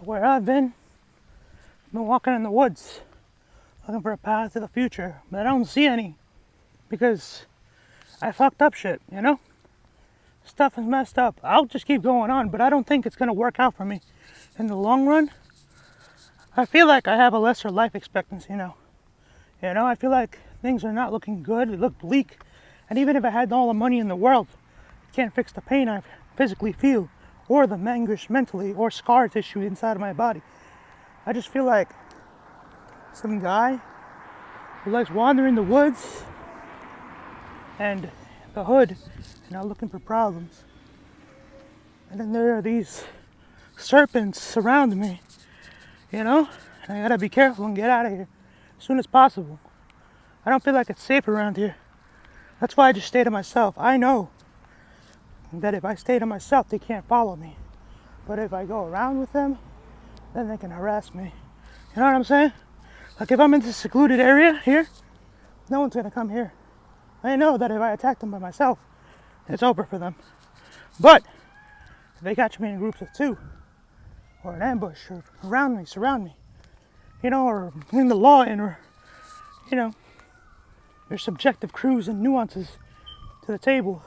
where I've been walking in the woods, looking for a path to the future, but I don't see any because I fucked up shit, you know? Stuff is messed up. I'll just keep going on, but I don't think it's gonna work out for me in the long run. I feel like I have a lesser life expectancy now. You know, I feel like things are not looking good. They look bleak. And even if I had all the money in the world, I can't fix the pain I physically feel, or the anguish mentally, or scar tissue inside of my body. I just feel like some guy who likes wandering the woods and the hood, not looking for problems. And then there are these serpents surrounding me, you know? And I gotta be careful and get out of here as soon as possible. I don't feel like it's safe around here. That's why I just stay to myself. I know that if I stay to myself, they can't follow me. But if I go around with them, then they can harass me. You know what I'm saying? Like if I'm in this secluded area here, no one's gonna come here. I know that if I attack them by myself, it's over for them. But if they catch me in groups of two, or an ambush, or around me, surround me, you know, or bring the law in, or, you know, there's subjective clues and nuances to the table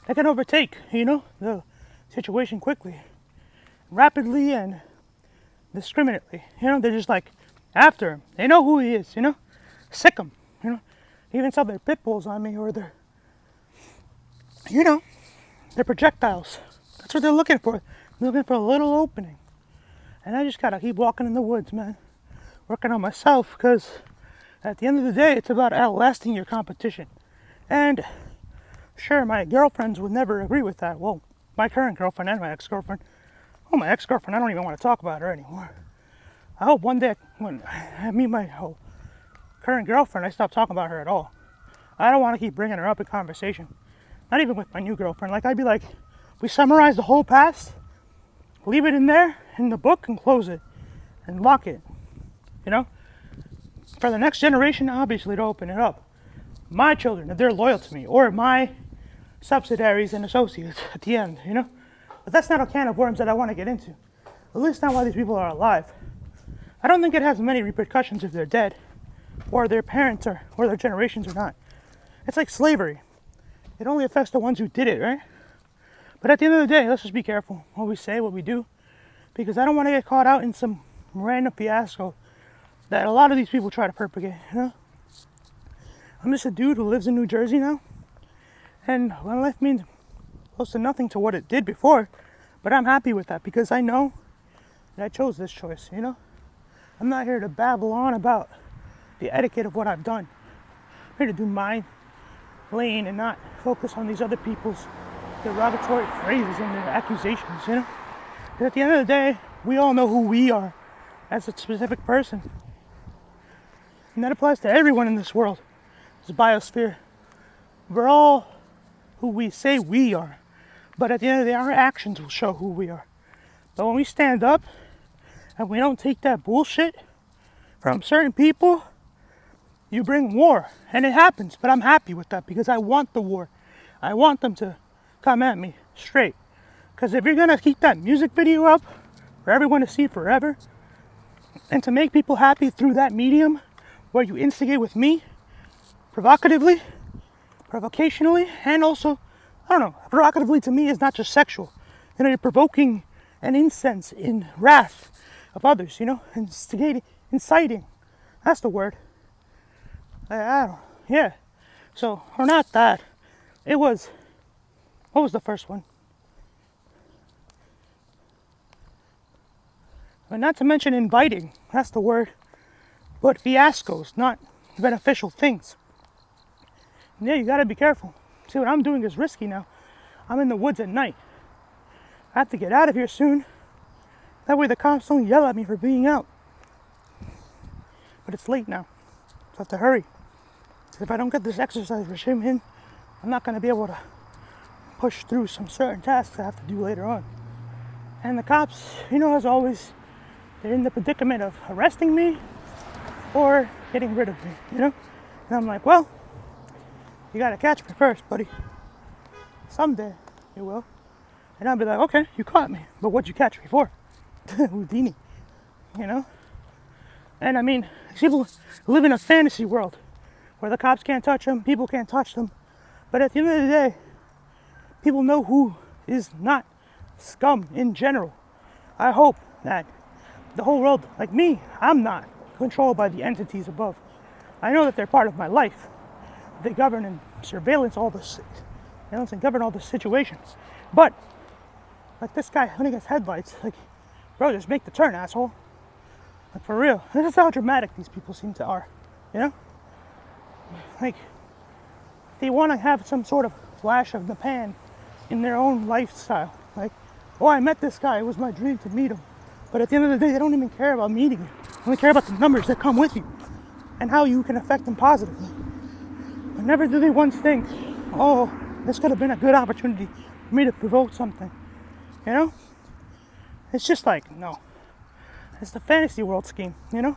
that can overtake, you know, the situation quickly, rapidly, and discriminately. You know, they're just like after him. They know who he is, you know, sick him, you know, even saw their pit bulls on me, or their, you know, their projectiles. That's what they're looking for. They're looking for a little opening. And I just gotta keep walking in the woods, man. Working on myself, because at the end of the day, it's about outlasting your competition. And sure, my girlfriends would never agree with that. Well, my current girlfriend and my ex-girlfriend. Oh, my ex-girlfriend, I don't even want to talk about her anymore. I hope one day when I meet my current girlfriend, I stop talking about her at all. I don't want to keep bringing her up in conversation. Not even with my new girlfriend. Like, I'd be like, we summarize the whole past, leave it in there, in the book, and close it, and lock it, you know? For the next generation, obviously, to open it up. My children, if they're loyal to me, or my subsidiaries and associates at the end, you know? But that's not a can of worms that I want to get into. At least not while these people are alive. I don't think it has many repercussions if they're dead, or their parents, or their generations are not. It's like slavery. It only affects the ones who did it, right? But at the end of the day, let's just be careful what we say, what we do, because I don't want to get caught out in some random fiasco that a lot of these people try to propagate, you know? I'm just a dude who lives in New Jersey now, and my life means close to nothing to what it did before, but I'm happy with that because I know that I chose this choice, you know? I'm not here to babble on about the etiquette of what I've done. I'm here to do my lane and not focus on these other people's derogatory phrases and their accusations, you know? Because at the end of the day, we all know who we are as a specific person. And that applies to everyone in this world, this biosphere. We're all who we say we are. But at the end of the day, our actions will show who we are. But when we stand up and we don't take that bullshit from certain people, you bring war. And it happens, but I'm happy with that because I want the war. I want them to come at me straight. Because if you're going to keep that music video up for everyone to see forever, and to make people happy through that medium, where you instigate with me, provocatively, provocationally, and also, I don't know, provocatively to me is not just sexual. You know, you're provoking an incense in wrath of others, you know, instigating, inciting. That's the word. I don't, yeah. So, or not that. It was, what was the first one? And not to mention inviting, that's the word. But fiascos, not beneficial things. And yeah, you gotta be careful. See, what I'm doing is risky now. I'm in the woods at night. I have to get out of here soon. That way the cops don't yell at me for being out. But it's late now, so I have to hurry. If I don't get this exercise regime in, I'm not gonna be able to push through some certain tasks I have to do later on. And the cops, you know, as always, they're in the predicament of arresting me or getting rid of me, you know? And I'm like, well, you gotta catch me first, buddy. Someday you will. And I'll be like, okay, you caught me, but what'd you catch me for? Houdini, you know? And I mean, people live in a fantasy world where the cops can't touch them, people can't touch them. But at the end of the day, people know who is not scum in general. I hope that the whole world, like me, I'm not controlled by the entities above. I know that they're part of my life. They govern and surveillance all this, and govern all the situations. But like this guy hunting his headlights, like, bro, just make the turn, asshole. Like, for real. This is how dramatic these people seem to are, you know? Like, they want to have some sort of flash of the pan in their own lifestyle. Like, oh, I met this guy, it was my dream to meet him. But at the end of the day, they don't even care about meeting you. They only care about the numbers that come with you and how you can affect them positively. But never do they once think, oh, this could have been a good opportunity for me to provoke something. You know? It's just like, no. It's the fantasy world scheme, you know?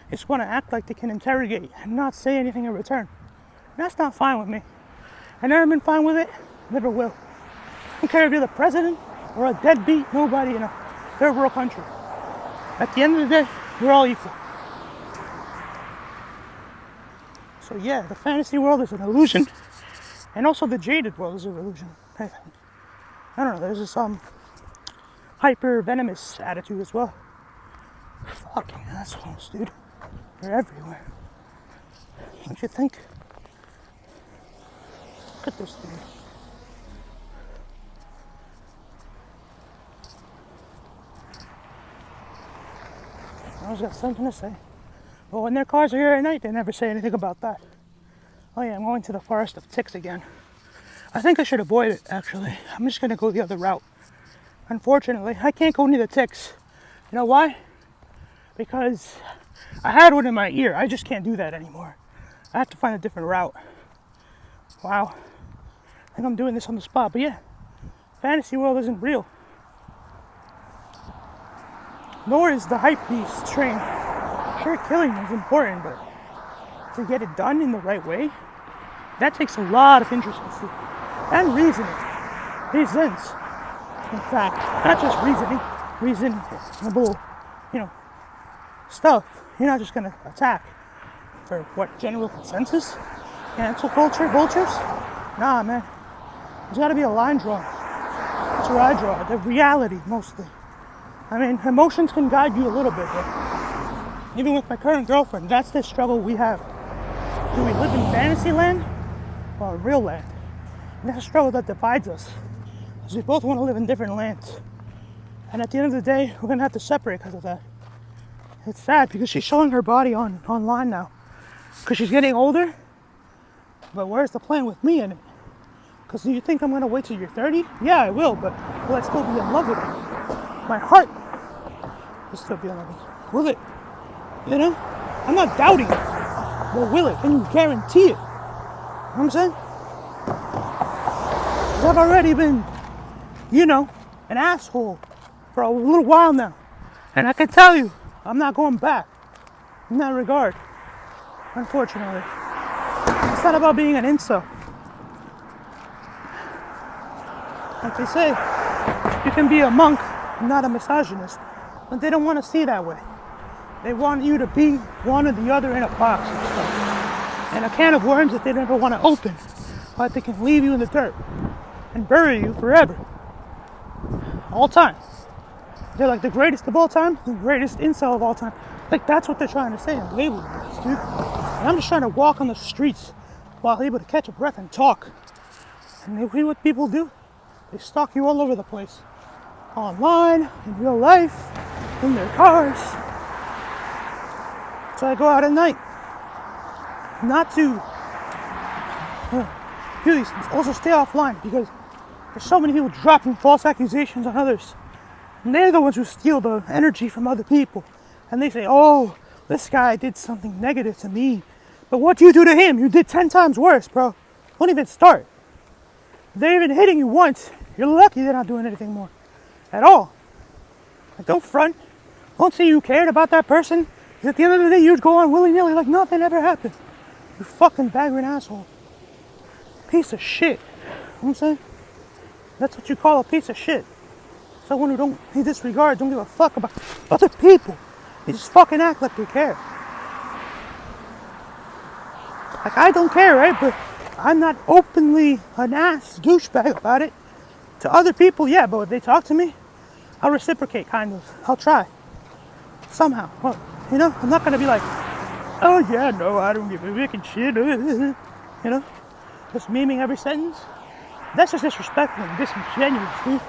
They just want to act like they can interrogate and not say anything in return. And that's not fine with me. I've never been fine with it, never will. I don't care if you're the president or a deadbeat nobody in a third world country. At the end of the day, we're all equal. So yeah, the fantasy world is an illusion. And also the jaded world is an illusion. I don't know, there's this hyper venomous attitude as well. Fucking assholes, dude. They're everywhere. Don't you think? Look at this dude. I always got something to say. But when their cars are here at night, they never say anything about that. Oh yeah, I'm going to the forest of ticks again. I think I should avoid it, actually. I'm just gonna go the other route. Unfortunately, I can't go near the ticks. You know why? Because I had one in my ear. I just can't do that anymore. I have to find a different route. Wow. I think I'm doing this on the spot, but yeah. Fantasy world isn't real. Nor is the hype beast train. Sure, killing is important, but to get it done in the right way, that takes a lot of interest and reasoning. Reasons. In fact, not just reasoning, reasonable, stuff. You're not just gonna attack for what, general consensus? Cancel culture, vultures? Nah, man. There's gotta be a line drawn. That's where I draw, the reality, mostly. I mean, emotions can guide you a little bit, but even with my current girlfriend, that's the struggle we have. Do we live in fantasy land or real land? And that's a struggle that divides us. Because we both want to live in different lands. And at the end of the day, we're going to have to separate because of that. It's sad because she's showing her body online now. Because she's getting older. But where's the plan with me in it? Because do you think I'm going to wait till you're 30? Yeah, I will, but will I still be in love with you? My heart will still be in love with you. Will it? You know? I'm not doubting it. But will it? Can you guarantee it? You know what I'm saying? I've already been, an asshole for a little while now. And I can tell you, I'm not going back in that regard, unfortunately. It's not about being an incel. Like they say, you can be a monk and not a misogynist, but they don't want to see that way. They want you to be one or the other in a box and stuff. And a can of worms that they never want to open, but they can leave you in the dirt and bury you forever. All time. They're like the greatest of all time, the greatest incel of all time. Like, that's what they're trying to say and label this, dude. And I'm just trying to walk on the streets while able to catch a breath and talk. And you hear what people do? They stalk you all over the place. Online, in real life, in their cars. So I go out at night. Not to do these things. Also stay offline because there's so many people dropping false accusations on others. And they're the ones who steal the energy from other people. And they say, oh, this guy did something negative to me. But what you do to him, you did 10 times worse, bro. Don't even start. If they're even hitting you once, you're lucky they're not doing anything more. At all. Like, don't front. Don't say you cared about that person. Because at the end of the day, you'd go on willy-nilly like nothing ever happened. You fucking vagrant asshole. Piece of shit. You know what I'm saying? That's what you call a piece of shit. Someone who don't disregard, don't give a fuck about other people. They just fucking act like they care. Like, I don't care, right? But I'm not openly an ass douchebag about it. To other people, yeah, but if they talk to me, I'll reciprocate, kind of. I'll try. Somehow. Well, you know, I'm not going to be like, oh yeah, no, I don't give a fucking shit. You know? Just memeing every sentence. That's just disrespectful and disingenuous, dude.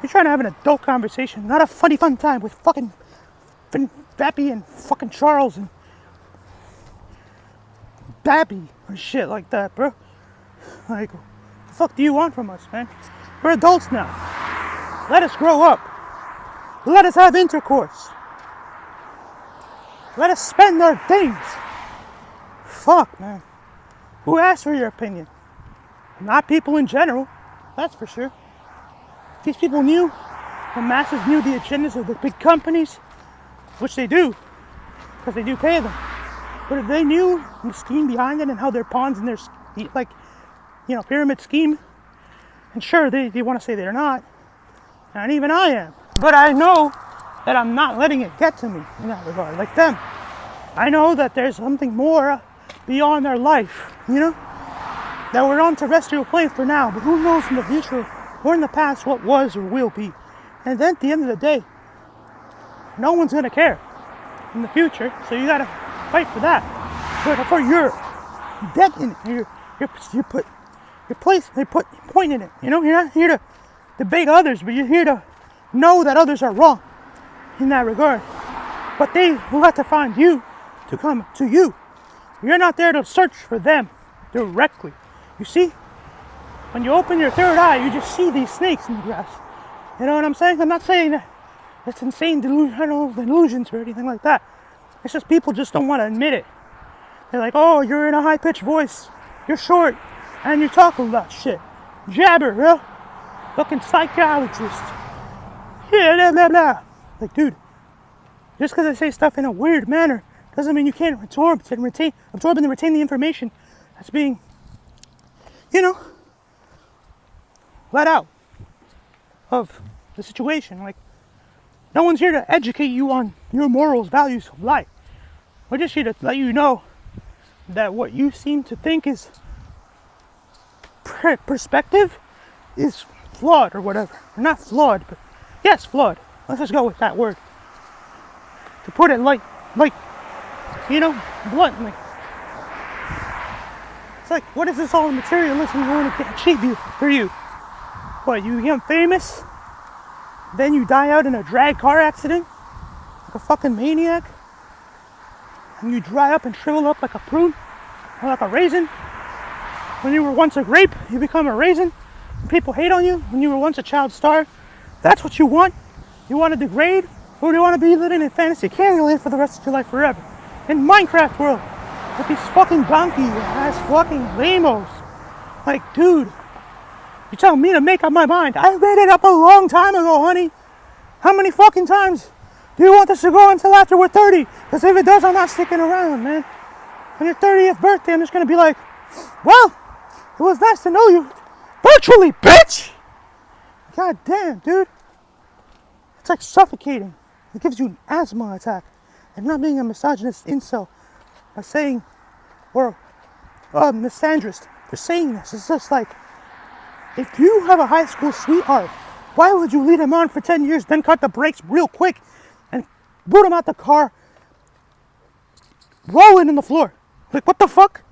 You're trying to have an adult conversation, not a funny fun time with fucking Bappy and fucking Charles and Babby or shit like that, bro. Like, what the fuck do you want from us, man? We're adults now. Let us grow up. Let us have intercourse. Let us spend our days. Fuck, man. Who asked for your opinion? Not people in general, that's for sure. These people knew, the masses knew the agendas of the big companies, which they do, because they do pay them. But if they knew the scheme behind it and how they're pawns in their, like, you know, pyramid scheme, and sure, they want to say they're not, and even I am. But I know that I'm not letting it get to me in that regard, like them. I know that there's something more beyond their life, you know? That we're on terrestrial plane for now, but who knows in the future or in the past what was or will be. And then at the end of the day, no one's gonna care in the future, so you gotta fight for that. But for your debt in it, you put your place, they put point in it. You know, you're not here to debate others, but you're here to know that others are wrong in that regard. But they will have to find you to come to you. You're not there to search for them directly. You see? When you open your third eye, you just see these snakes in the grass. You know what I'm saying? I'm not saying that it's insane delusions or anything like that. It's just people just don't want to admit it. They're like, oh, you're in a high-pitched voice. You're short. And you talk about shit. Jabber, bro. Fucking psychologist. Yeah, blah, blah, blah. Like, dude, just because I say stuff in a weird manner doesn't mean you can't absorb and retain the information that's being, you know, let out of the situation. Like, no one's here to educate you on your morals, values of life. We're just here to let you know that what you seem to think is perspective is flawed or whatever. Not flawed, but yes, flawed. Let's just go with that word. To put it like, you know, bluntly. It's like, what is this all materialism going to achieve for you? What, you get famous, then you die out in a drag car accident, like a fucking maniac, and you dry up and shrivel up like a prune, or like a raisin. When you were once a grape, you become a raisin. People hate on you. When you were once a child star, that's what you want. You want to degrade, or do you want to be living in fantasy Candyland for the rest of your life forever? In Minecraft world, with these fucking donkey-ass fucking lamos. Like, dude, you tell me to make up my mind. I made it up a long time ago, honey. How many fucking times do you want this to go until after we're 30? Because if it does, I'm not sticking around, man. On your 30th birthday, I'm just going to be like, well, it was nice to know you virtually, bitch! God damn, dude. It's like suffocating. It gives you an asthma attack. And not being a misogynist incel by saying, or a misandrist for saying this. It's just like, if you have a high school sweetheart, why would you lead him on for 10 years, then cut the brakes real quick and boot him out the car, rolling in the floor? Like, what the fuck?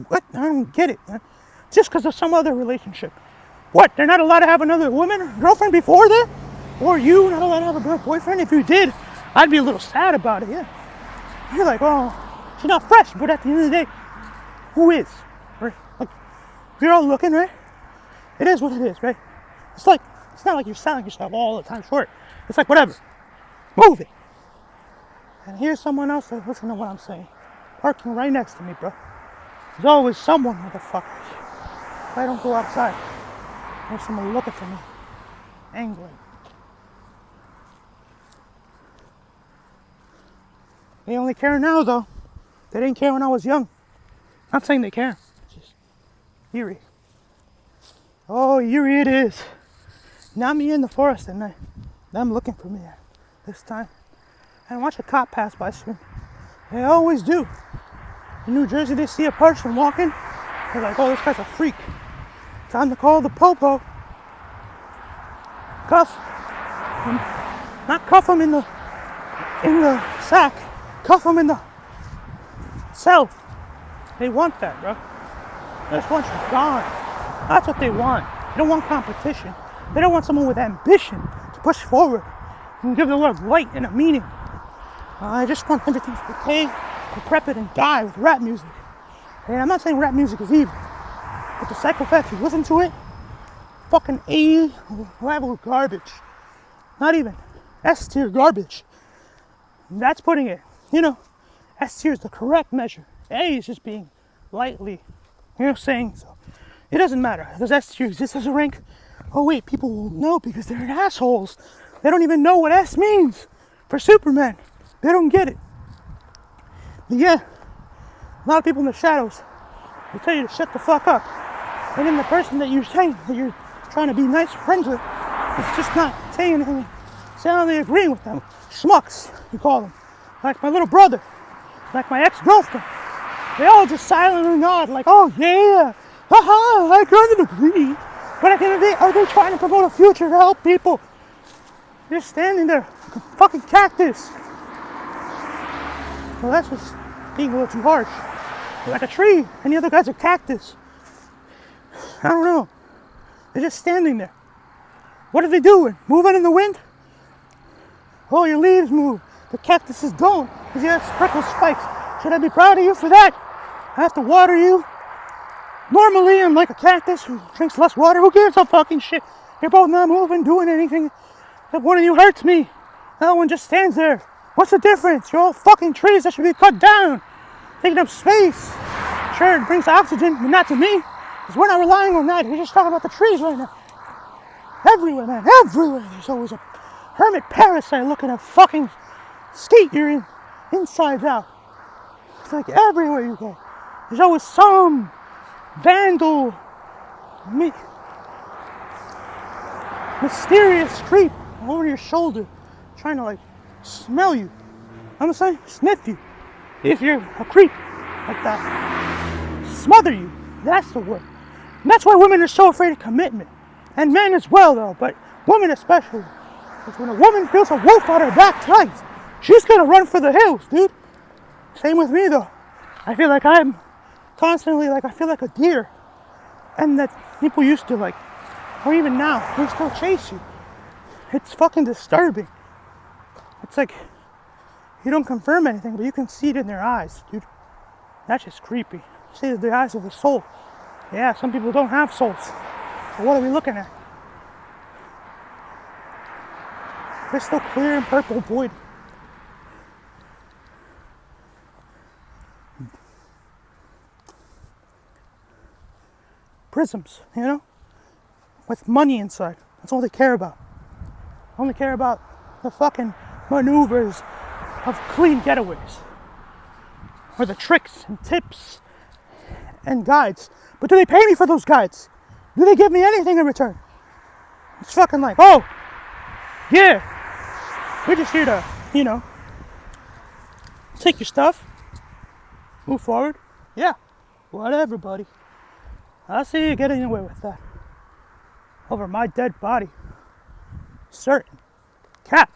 What? I don't get it, man. Just because of some other relationship. What? They're not allowed to have another woman or girlfriend before that? Or you not allowed to have a girl boyfriend? If you did, I'd be a little sad about it, yeah. You're like, oh, she's not fresh, but at the end of the day, who is? Right? Like, you're all looking, right? It is what it is, right? It's like, it's not like you're selling yourself all the time short. It's like, whatever. Move it. And here's someone else that listen to what I'm saying. Parking right next to me, bro. There's always someone, motherfucker. If I don't go outside, there's someone looking for me. Angling. They only care now, though. They didn't care when I was young. Not saying they care. It's just eerie. Oh, eerie it is. Not me in the forest at night. Them looking for me this time. And watch a cop pass by soon. They always do. In New Jersey, they see a person walking. They're like, oh, this guy's a freak. Time to call the popo. Cuff. Not cuff him in the sack. Cuff him in the cell. They want that, bro. They just want you gone. That's what they want. They don't want competition. They don't want someone with ambition to push forward and give the world light and a meaning. I just want everything to decay, decrepit, and die with rap music. And I'm not saying rap music is evil, but the psychopaths who listen to it, fucking A-level garbage. Not even S-tier garbage. That's putting it, S-tier is the correct measure. A is just being lightly, saying so. It doesn't matter. Does S-tier exist as a rank? Oh wait, people will know because they're assholes. They don't even know what S means for Superman. They don't get it. But yeah, a lot of people in the shadows will tell you to shut the fuck up. And then the person that you're saying that you're trying to be nice friends with is just not saying anything, soundly agreeing with them. Schmucks, you call them. Like my little brother, like my ex-girlfriend. They all just silently nod like, oh yeah, haha, I kind of agree. But at the end of the day, are they trying to promote a future to help people? They're standing there like a fucking cactus. Well, that's just being a little too harsh. They're like a tree, and the other guy's a cactus. I don't know. They're just standing there. What are they doing? Moving in the wind? Oh, your leaves move. The cactuses don't, because you have speckled spikes. Should I be proud of you for that? I have to water you. Normally, I'm like a cactus who drinks less water. Who gives a fucking shit? You're both not moving, doing anything. If one of you hurts me, the other one just stands there. What's the difference? You're all fucking trees that should be cut down. Taking up space. Sure, it brings oxygen, but not to me. Because we're not relying on that. We're just talking about the trees right now. Everywhere, man. Everywhere. There's always a hermit parasite looking at fucking skate you're in. Inside out. It's like everywhere you go. There's always some vandal, mysterious creep over your shoulder trying to smell you. I'm saying sniff you. If you're a creep like that. Smother you. That's the word. And that's why women are so afraid of commitment. And men as well though, but women especially. Because when a woman feels a wolf on her back tonight, she's gonna run for the hills, dude. Same with me though. I feel like I'm constantly I feel like a deer. And that people used to or even now, they still chase you. It's fucking disturbing. It's like, you don't confirm anything, but you can see it in their eyes, dude. That's just creepy. Say the eyes of the soul. Yeah, some people don't have souls. But what are we looking at? Crystal clear and purple void. Prisms, with money inside. That's all they care about. They only care about the fucking maneuvers of clean getaways. Or the tricks and tips and guides. But do they pay me for those guides? Do they give me anything in return? It's fucking oh, yeah, we're just here to, take your stuff, move forward. Yeah, whatever, buddy. I'll see you getting away with that. Over my dead body. Certain. Cat.